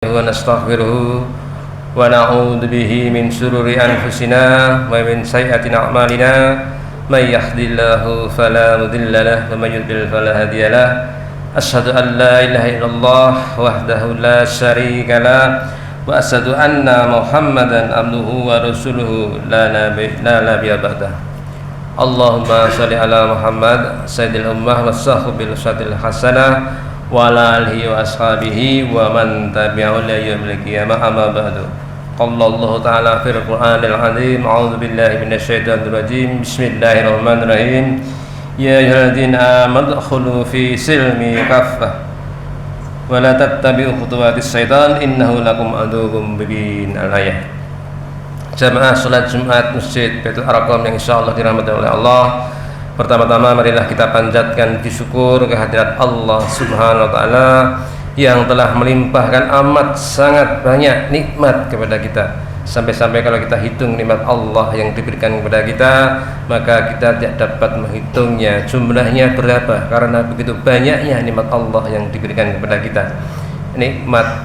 ونستغفره ونعوذ به من شرور أنفسنا ومن سيئات أعمالنا من يهد الله فلا مضل له ومن يضلل فلا هادي له أشهد أن لا إله إلا الله وحده لا شريك له وأشهد أن محمدا عبده ورسوله لا نبي بعده اللهم صل على محمد سيد الأمة والصحب بالصلاة الحسنة وعلى آله وأصحابه ومن تبعهم إلى يوم القيامة أما بعد قال الله تعالى في القرآن العظيم أعوذ بالله من الشيطان الرجيم بسم الله الرحمن الرحيم يا أيها الذين آمنوا ادخلوا في سلم كافة ولا تتبعوا خطوات الشيطان إنه لكم عدو مبين. Al-ayah. Jamaah salat Jumat Masjid Baitul Arqam yang insyaallah dirahmati oleh Allah. Pertama-tama marilah kita panjatkan puji syukur kehadirat Allah Subhanahu wa taala yang telah melimpahkan amat sangat banyak nikmat kepada kita. Sampai-sampai kalau kita hitung nikmat Allah yang diberikan kepada kita, maka kita tidak dapat menghitungnya jumlahnya berapa karena begitu banyaknya nikmat Allah yang diberikan kepada kita. Nikmat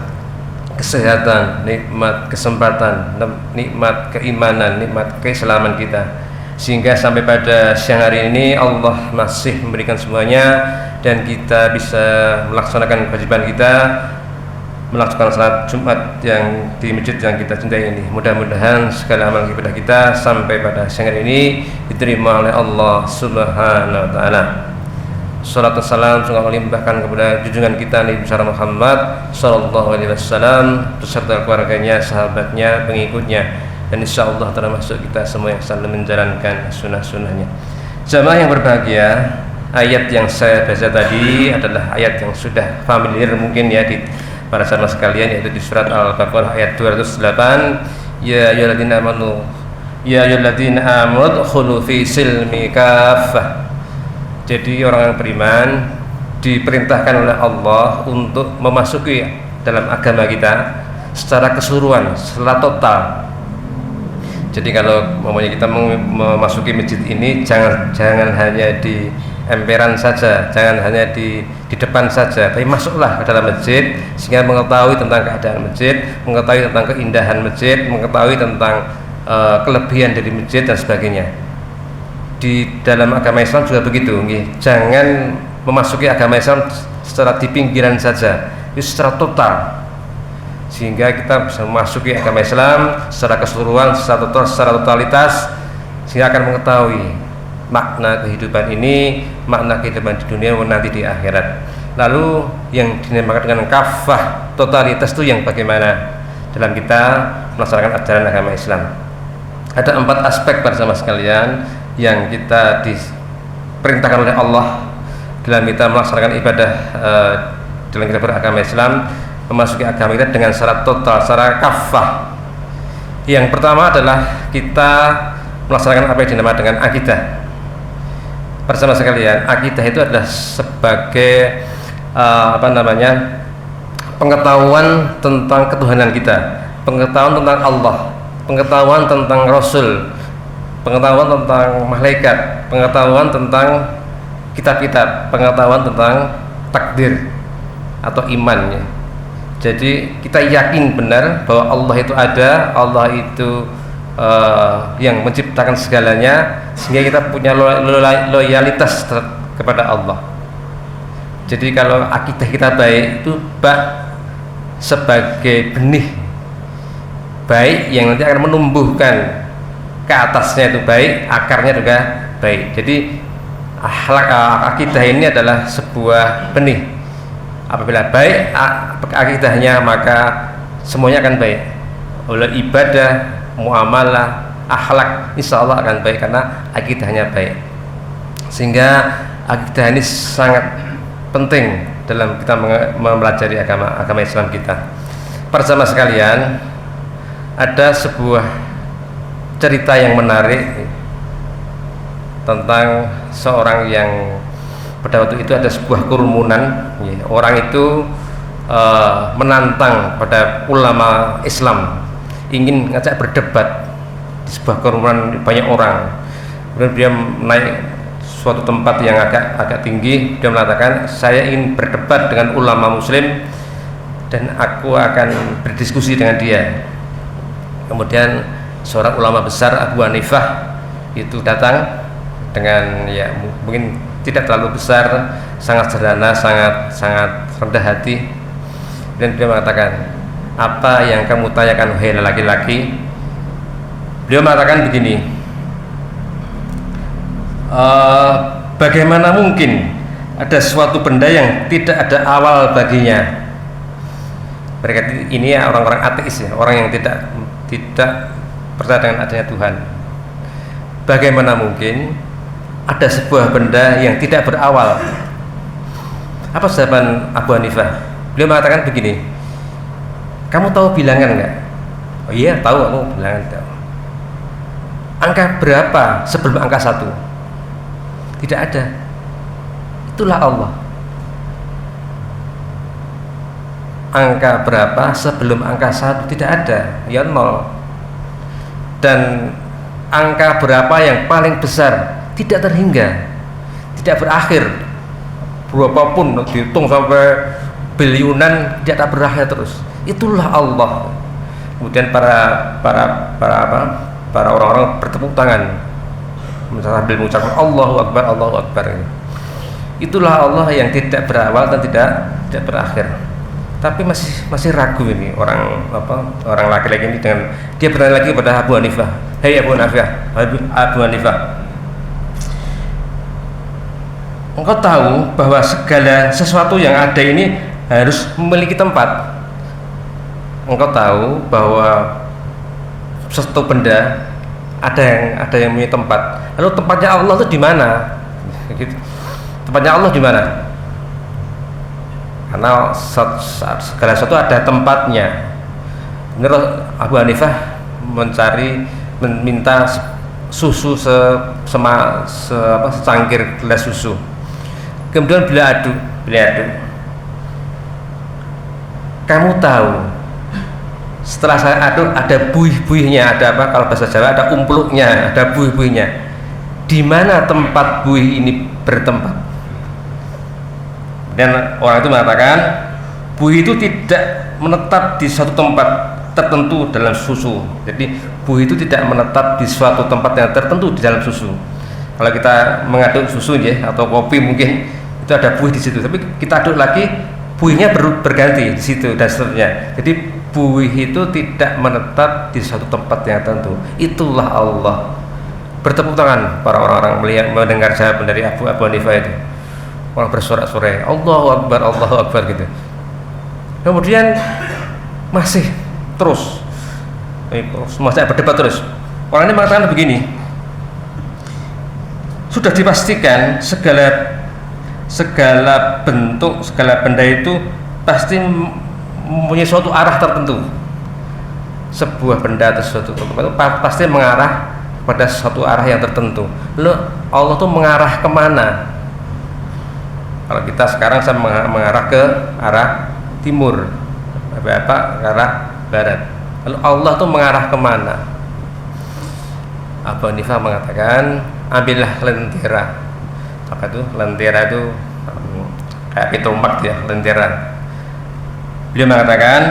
kesehatan, nikmat kesempatan, nikmat keimanan, nikmat keislaman kita. Sehingga sampai pada siang hari ini Allah masih memberikan semuanya dan kita bisa melaksanakan kewajiban kita melaksanakan salat Jumat yang di masjid yang kita cintai ini. Mudah-mudahan segala amal ibadah kita sampai pada siang hari ini diterima oleh Allah Subhanahu wa taala. Salat dan salam semoga melimpahkan kepada junjungan kita Nabi besar Muhammad sallallahu alaihi wasallam beserta keluarganya, sahabatnya, pengikutnya, dan insyaallah termasuk kita semua yang selalu menjalankan sunnah-sunnahnya. Jamaah yang berbahagia, ayat yang saya baca tadi adalah ayat yang sudah familiar mungkin ya di para jamaah sekalian, yaitu di surat Al-Baqarah ayat 208. Ya ayyuhalladzina amanu udkhulu fi silmi kaffah. Jadi orang yang beriman diperintahkan oleh Allah untuk memasuki dalam agama kita secara keseluruhan, secara total. Jadi kalau kita memasuki masjid ini jangan hanya di emperan saja, jangan hanya di depan saja, tapi masuklah ke dalam masjid sehingga mengetahui tentang keadaan masjid, mengetahui tentang keindahan masjid, mengetahui tentang kelebihan dari masjid dan sebagainya. Di dalam agama Islam juga begitu, jangan memasuki agama Islam secara di pinggiran saja, itu secara total. Sehingga kita bisa memasuki agama Islam secara keseluruhan, secara total, secara totalitas, sehingga akan mengetahui makna kehidupan ini, makna kehidupan di dunia dan nanti di akhirat. Lalu yang dinamakan dengan kafah, totalitas itu yang bagaimana dalam kita melaksanakan ajaran agama Islam. Ada 4 aspek bersama sekalian yang kita diperintahkan oleh Allah dalam kita melaksanakan ibadah dalam kita beragama Islam, memasuki agama kita dengan secara total, secara kafah. Yang pertama adalah kita melaksanakan apa yang dinamakan dengan akidah. Bersama sekalian, akidah itu adalah sebagai pengetahuan tentang ketuhanan kita, pengetahuan tentang Allah, pengetahuan tentang Rasul, pengetahuan tentang malaikat, pengetahuan tentang kitab-kitab, pengetahuan tentang takdir atau imannya. Jadi kita yakin benar bahwa Allah itu ada, Allah itu yang menciptakan segalanya, sehingga kita punya loyalitas kepada Allah. Jadi kalau akidah kita baik, itu sebagai benih baik yang nanti akan menumbuhkan ke atasnya itu baik, akarnya juga baik. Jadi akidah ini adalah sebuah benih. Apabila baik akidahnya, maka semuanya akan baik. Oleh ibadah, muamalah, akhlak, insya Allah akan baik karena akidahnya baik. Sehingga akidah ini sangat penting dalam kita mempelajari agama Islam kita. Bersama sekalian, ada sebuah cerita yang menarik tentang seorang yang pada waktu itu ada sebuah kerumunan, orang itu menantang pada ulama Islam, ingin ngajak berdebat di sebuah kerumunan banyak orang. Kemudian dia naik suatu tempat yang agak tinggi, dia mengatakan, saya ingin berdebat dengan ulama muslim dan aku akan berdiskusi dengan dia. Kemudian seorang ulama besar Abu Hanifah itu datang dengan ya mungkin tidak terlalu besar, sangat sederhana, sangat rendah hati, dan dia mengatakan, apa yang kamu tanyakan wahai laki-laki? Beliau mengatakan begini, bagaimana mungkin ada suatu benda yang tidak ada awal baginya? Mereka ini ya orang-orang ateis ya, orang yang tidak percaya dengan adanya Tuhan. Bagaimana mungkin ada sebuah benda yang tidak berawal? Apa jawaban Abu Hanifah? Beliau mengatakan begini, kamu tahu bilangan nggak? Oh iya tahu, aku bilangan tahu. Angka berapa sebelum angka 1? Tidak ada. Itulah Allah. Angka berapa sebelum angka 1? Tidak ada, ya 0. Dan angka berapa yang paling besar? Tidak terhingga, tidak berakhir. Berapapun dihitung sampai biliunan, tidak berakhir terus. Itulah Allah. Kemudian para orang-orang bertepuk tangan sambil mengucapkan Allahu Akbar, Allahu Akbar. Itulah Allah yang tidak berawal dan tidak berakhir. Tapi masih ragu ini orang laki-laki ini dengan dia bertanya lagi kepada Abu Hanifah, "Hei Abu Hanifah, engkau tahu bahwa segala sesuatu yang ada ini harus memiliki tempat? Engkau tahu bahwa sesuatu benda ada yang memiliki tempat. Lalu tempatnya Allah itu di mana?" Gitu. Tempatnya Allah di mana? Karena segala sesuatu ada tempatnya. Menurut Abu Hanifah meminta susu secangkir gelas susu. Kemudian beliau aduk. Kamu tahu, setelah saya aduk ada buih-buihnya, ada apa? Kalau bahasa Jawa ada umpluknya, ada buih-buihnya. Di mana tempat buih ini bertempat? Dan orang itu mengatakan, buih itu tidak menetap di suatu tempat tertentu dalam susu. Jadi buih itu tidak menetap di suatu tempat yang tertentu di dalam susu. Kalau kita mengaduk susu ya, atau kopi mungkin itu ada buih di situ, tapi kita aduk lagi buihnya berganti di situ dan seterusnya. Jadi buih itu tidak menetap di suatu tempat yang tertentu. Itulah Allah. Bertepuk tangan para orang-orang melihat mendengar jawaban dari Abu Hanifah itu. Orang bersorak-sorai Allahu Akbar gitu. Kemudian masih terus masih berdebat terus. Orang ini mengatakan begini, sudah dipastikan segala bentuk, segala benda itu pasti mempunyai suatu arah tertentu. Sebuah benda atau suatu tempat itu pasti mengarah pada suatu arah yang tertentu. Lalu Allah tuh mengarah kemana? Kalau kita sekarang saya mengarah ke arah timur, Bapak ke arah barat. Lalu Allah tuh mengarah kemana? Abu Hanifah mengatakan, ambillah lentera. Apa itu? Lentera itu kayak pitomak ya, lentera. Beliau mengatakan,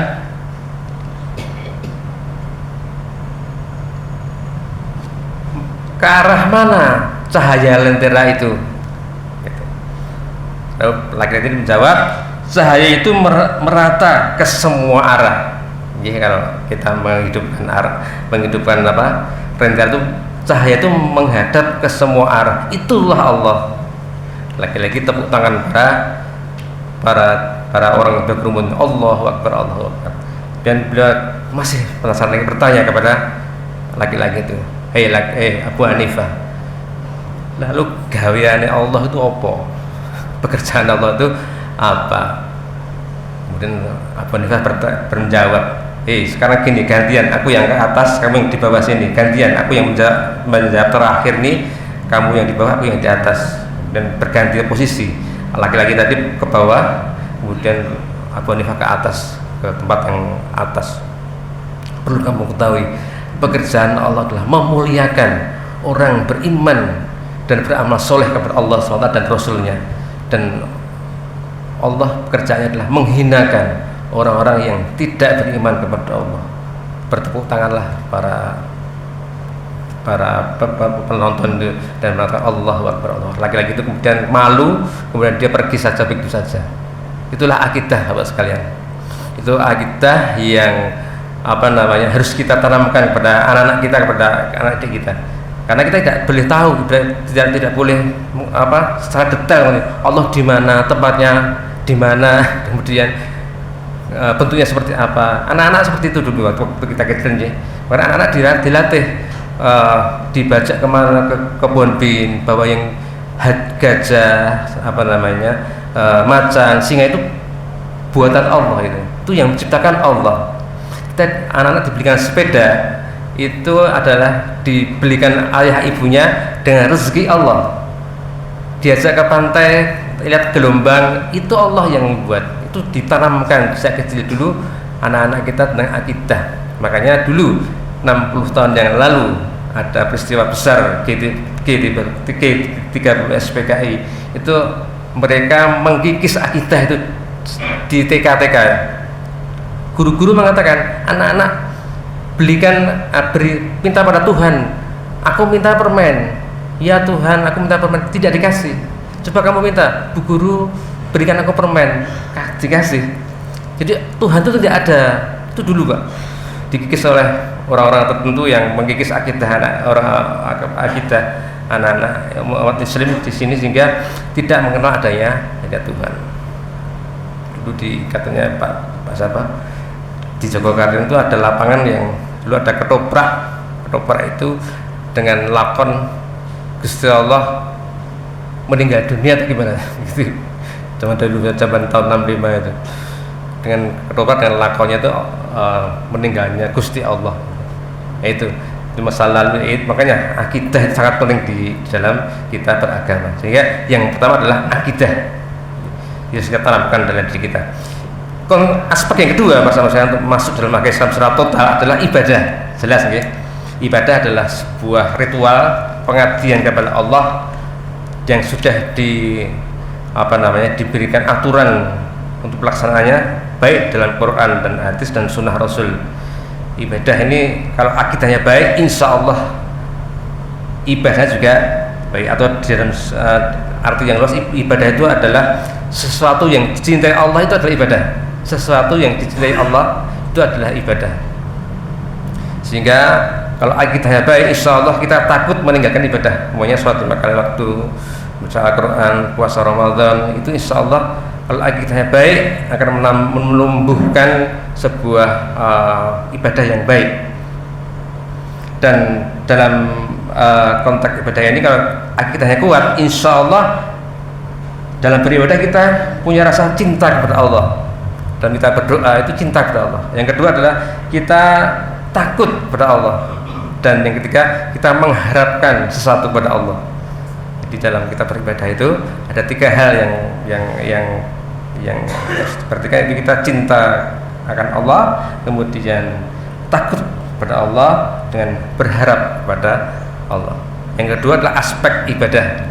ke arah mana cahaya lentera itu? Lalu laki-laki ini menjawab, cahaya itu merata ke semua arah. Jadi kalau kita menghidupkan lentera itu, cahaya itu menghadap ke semua arah. Itulah Allah. Laki-laki tepuk tangan para orang yang berkerumun, Allahu Akbar, Allahu Akbar. Dan beliau masih penasaran lagi bertanya kepada laki-laki itu, Hei Abu Hanifah, lalu gaweane Allah itu apa? Pekerjaan Allah itu apa? Kemudian Abu Hanifah menjawab, sekarang gini, gantian, aku yang ke atas, kamu yang di bawah sini. Gantian, aku yang menjawab terakhir nih, kamu yang di bawah, aku yang di atas. Dan berganti posisi. Laki-laki tadi ke bawah, kemudian Abu Hanifah ke atas, ke tempat yang atas. Perlu kamu ketahui, pekerjaan Allah adalah memuliakan orang beriman dan beramal soleh kepada Allah SWT dan Rasulnya. Dan Allah pekerjaannya adalah menghinakan orang-orang yang tidak beriman kepada Allah. Bertepuk tanganlah para penonton itu dan mengatakan Allahu Akbar, Allah. Laki-laki itu kemudian malu, kemudian dia pergi saja begitu saja. Itulah akidah, Bapak sekalian. Itu akidah yang harus kita tanamkan kepada anak-anak kita, kepada anak didik kita. Karena kita tidak boleh tahu, tidak boleh secara detail Allah di mana, tempatnya di mana, kemudian bentuknya seperti apa. Anak-anak seperti itu dulu waktu kita kecil ya. Karena anak-anak dilatih dibajak kemana, ke kebun bin, bawa yang gajah, macan, singa, itu buatan Allah, itu yang menciptakan Allah. Kita anak-anak dibelikan sepeda, itu adalah dibelikan ayah ibunya dengan rezeki Allah. Diajak ke pantai, lihat gelombang, itu Allah yang membuat. Itu ditanamkan sejak kecil dulu anak-anak kita tentang akidah. Makanya dulu 60 tahun yang lalu ada peristiwa besar G30 SPKI, itu mereka mengkikis akidah itu di TK-TK. Guru-guru mengatakan, anak-anak minta pada Tuhan, aku minta permen, ya Tuhan aku minta permen, tidak dikasih. Coba kamu minta, Bu Guru berikan aku permen, dikasih. Jadi Tuhan itu tidak ada. Itu dulu Pak, dikikis oleh orang-orang tertentu yang mengkikis akidah anak-anak umat Muslim di sini, sehingga tidak mengenal adanya Tuhan. Dulu katanya Pak siapa di Jogokaryan itu ada lapangan yang dulu ada ketoprak itu dengan lakon Gusti Allah meninggal dunia atau gimana gitu. Zaman tahun 65 itu, dengan ketoprak dengan lakonnya itu meninggalnya Gusti Allah. Itu masa lalu. Makanya akidah itu sangat penting di dalam kita beragama. Sehingga yang pertama adalah akidah yang kita tanamkan dalam diri kita. Aspek yang kedua bersama saya untuk masuk dalam agama Islam secara total adalah ibadah. Jelas ya, ibadah adalah sebuah ritual pengabdian kepada Allah yang sudah diberikan aturan untuk pelaksanaannya, baik dalam Quran dan hadis dan sunnah Rasul. Ibadah ini kalau akidahnya baik, insya Allah ibadah juga baik. Atau dalam arti yang luas, ibadah itu adalah sesuatu yang dicintai Allah, itu adalah ibadah. Sesuatu yang dicintai Allah itu adalah ibadah. Sehingga kalau akidahnya baik, insya Allah kita takut meninggalkan ibadah. Semuanya suatu kali waktu baca Al-Quran, puasa Ramadan, itu insya Allah kalau akidahnya baik akan menumbuhkan sebuah ibadah yang baik. Dan dalam konteks ibadah ini, kalau akidahnya kuat, insya Allah dalam beribadah kita punya rasa cinta kepada Allah, dan kita berdoa itu cinta kepada Allah. Yang kedua adalah kita takut kepada Allah, dan yang ketiga kita mengharapkan sesuatu kepada Allah. Di dalam kita beribadah itu ada tiga hal yang seperti kita cinta akan Allah, kemudian takut kepada Allah, dengan berharap kepada Allah. Yang kedua adalah aspek ibadah.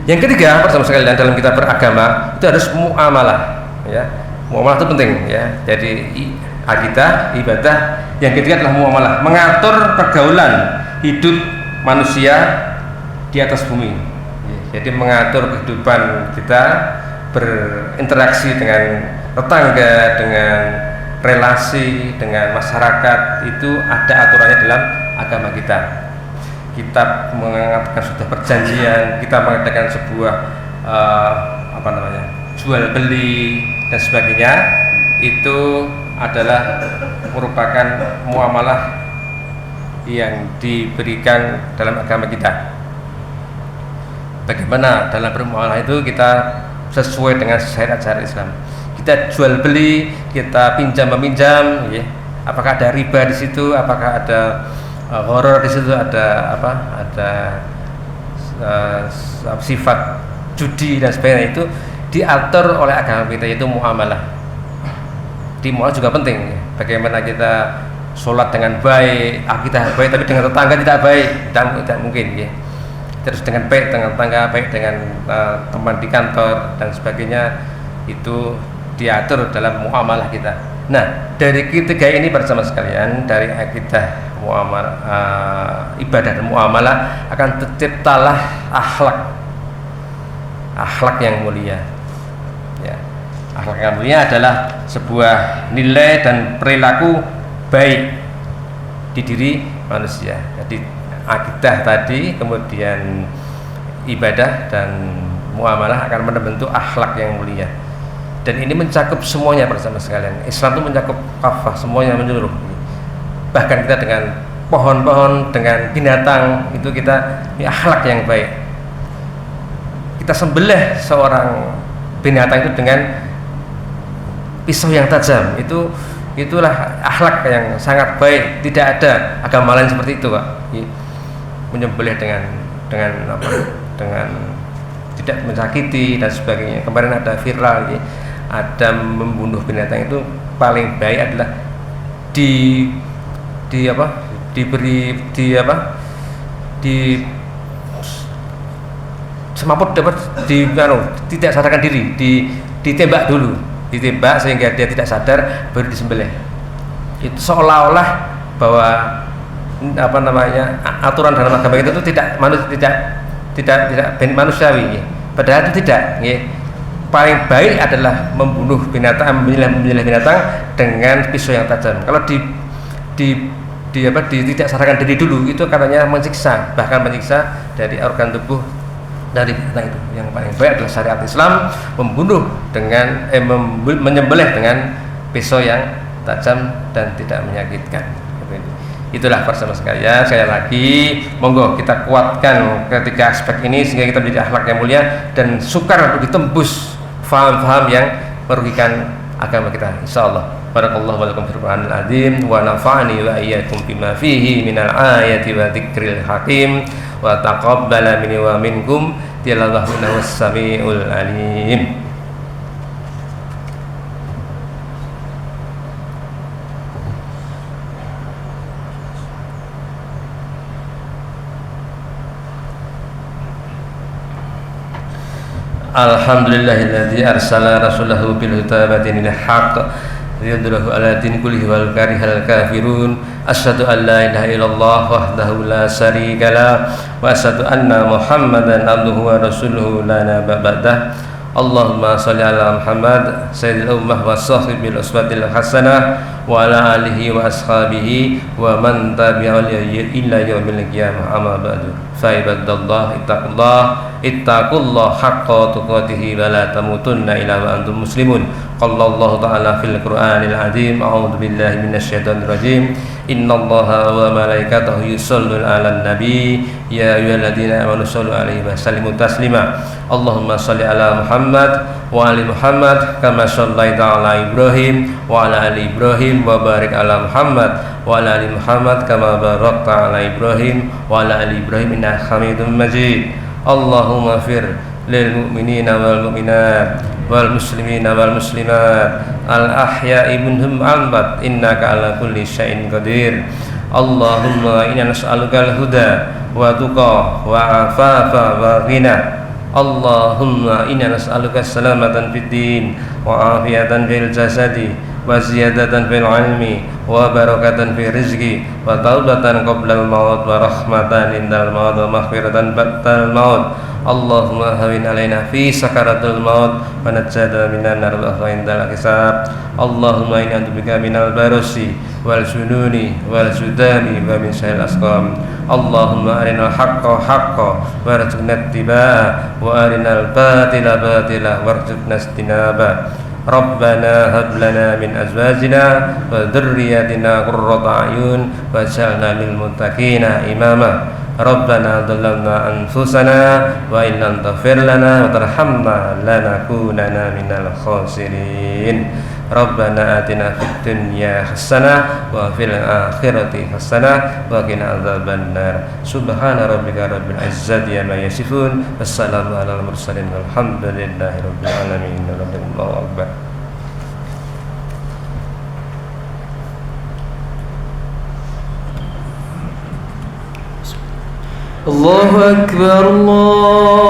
Yang ketiga, bersama sekalian, dalam kita beragama itu harus muamalah, ya. Muamalah itu penting, ya. Jadi akidah, ibadah. Yang ketiga adalah muamalah, mengatur pergaulan hidup manusia di atas bumi. Jadi mengatur kehidupan kita, berinteraksi dengan tetangga, dengan relasi dengan masyarakat, itu ada aturannya dalam agama kita. Kita mengatakan sudah perjanjian, kita mengadakan sebuah jual beli dan sebagainya, itu adalah merupakan muamalah yang diberikan dalam agama kita. Bagaimana dalam bermuamalah itu kita sesuai dengan syariat Islam. Kita jual beli, kita pinjam meminjam, ya. Apakah ada riba di situ? Apakah ada horor di situ? Ada sifat judi dan sebagainya? Itu diatur oleh agama kita, yaitu muamalah. Di muamalah juga penting, ya. Bagaimana kita sholat dengan baik, akidah baik, tapi dengan tetangga tidak baik, tidak mungkin, ya. Terus dengan baik dengan tetangga, baik dengan teman di kantor dan sebagainya, itu diatur dalam muamalah kita. Nah, dari ketiga ini bersama sekalian, dari akidah, muamalah, ibadah dan muamalah, akan terciptalah akhlak yang mulia. Ya, akhlak yang mulia adalah sebuah nilai dan perilaku baik di diri manusia. Jadi akidah tadi, kemudian ibadah dan muamalah akan membentuk akhlak yang mulia. Dan ini mencakup semuanya bersama sekalian. Islam itu mencakup kafah, semuanya menyeluruh. Bahkan kita dengan pohon-pohon, dengan binatang, itu kita akhlak yang baik. Kita sembelih seorang binatang itu dengan pisau yang tajam, itulah akhlak yang sangat baik. Tidak ada agama lain seperti itu, Pak. Menyembelih dengan tidak menyakiti dan sebagainya. Kemarin ada viral, ada membunuh binatang, itu paling baik adalah semaput dapat tidak sadarkan diri, ditembak dulu, ditembak sehingga dia tidak sadar, baru disembelih. Itu seolah-olah bahwa aturan dalam agama itu tidak manusiawi, padahal itu tidak. Paling baik adalah membunuh binatang, memilih binatang dengan pisau yang tajam. Kalau tidak sadarkan diri dulu, itu katanya menyiksa, bahkan menyiksa dari organ tubuh dari binatang itu. Yang paling baik adalah syariat Islam, membunuh dengan menyembelih dengan pisau yang tajam dan tidak menyakitkan. Itulah bersama sekalian, sekali lagi monggo kita kuatkan ketiga aspek ini sehingga kita menjadi akhlak yang mulia dan sukar untuk ditembus faham-faham yang merugikan agama kita, insyaallah. Barakallahu wa lakum fil Qur'anil azim wa nafa'ani wa iyyakum bima fihi minal ayati wa dzikril hakim wa taqabbala minni wa minkum tilawahhu was-sami'ul alim. Alhamdulillahilladzi arsala rasulahu bil huda wa dinil haqq liyudhhirahu ala din kullihi wal karihal kafirun. Asyhadu an la ilaha illallah wahdahu la syarika lah wa asyhadu anna Muhammadan abduhu wa rasuluhu la nabiyya ba'dah. Allahumma shalli ala Muhammad sayyidil ummah wa sahibil uswatil hasanah wa ala alihi wa ashabihi wa man tabi'ahu illa yaumil qiyamah, amma ba'du. Fa ibadallah ittaqullah haqqa tuqatih wa la tamutunna illa wa antum muslimun. Qala Allah ta'ala fil Qur'anil azim, a'udzu billahi minasyaitonir rajim. Innallaha wa malaikatahu yusholluna 'alan nabi ya ayyuhalladzina amanu shollu 'alaihi wa sallimu taslima. Allahumma shalli ala Muhammad wa ali Muhammad kama shallaita ala Ibrahim wa ala ali Ibrahim wa barik ala Muhammad wa ala ali Muhammad kama barakta ala Ibrahim wa ala ali Ibrahim innaka Hamidum Majid. Allahumma fir lil mu'minina wal mu'minat wal muslimina wal muslimat al ahya'i minhum amwat innaka ala kulli syai'in qadir. Allahumma inna nas'aluka al huda wa tuqa wa afafa wa ghina. Allahumma inna nas'aluka salamatan fid din wa afiyatan fil jasadi wa ziyadatan fil ilmi wa barakatan fil rizqi wa taubatan qabla al maut wa rahmatan indal maut wa maghfiratan ba'dal maut. Allahumma hawin alaina fi sakaratul maut wa najjana minan nar wa indal hisab. Allahumma inna bika minal barosi wal sununi wal sudami wa min syarril asqam. Allahumma arinal haqqa haqqa warzuqna ittiba'a wa arinal batila batila warzuqna istinaba. Rabbana hab lana min azwajina wa dhurriyyatina qurrata a'yun waj'alna lil muttaqina imama. Rabbana dhalamna anfusana wa in lam taghfir lana wa tarhamna lanakunanna minal khasirin. Rabbana atina fid dunya hasanah wa fil akhirati hasanah wa qina adzabannar. Subhana rabbika rabbil izzati amma yasifun. Wassalamu alal mursalin walhamdulillahi rabbil alamin. Allahu akbar. Allahu akbar. Allah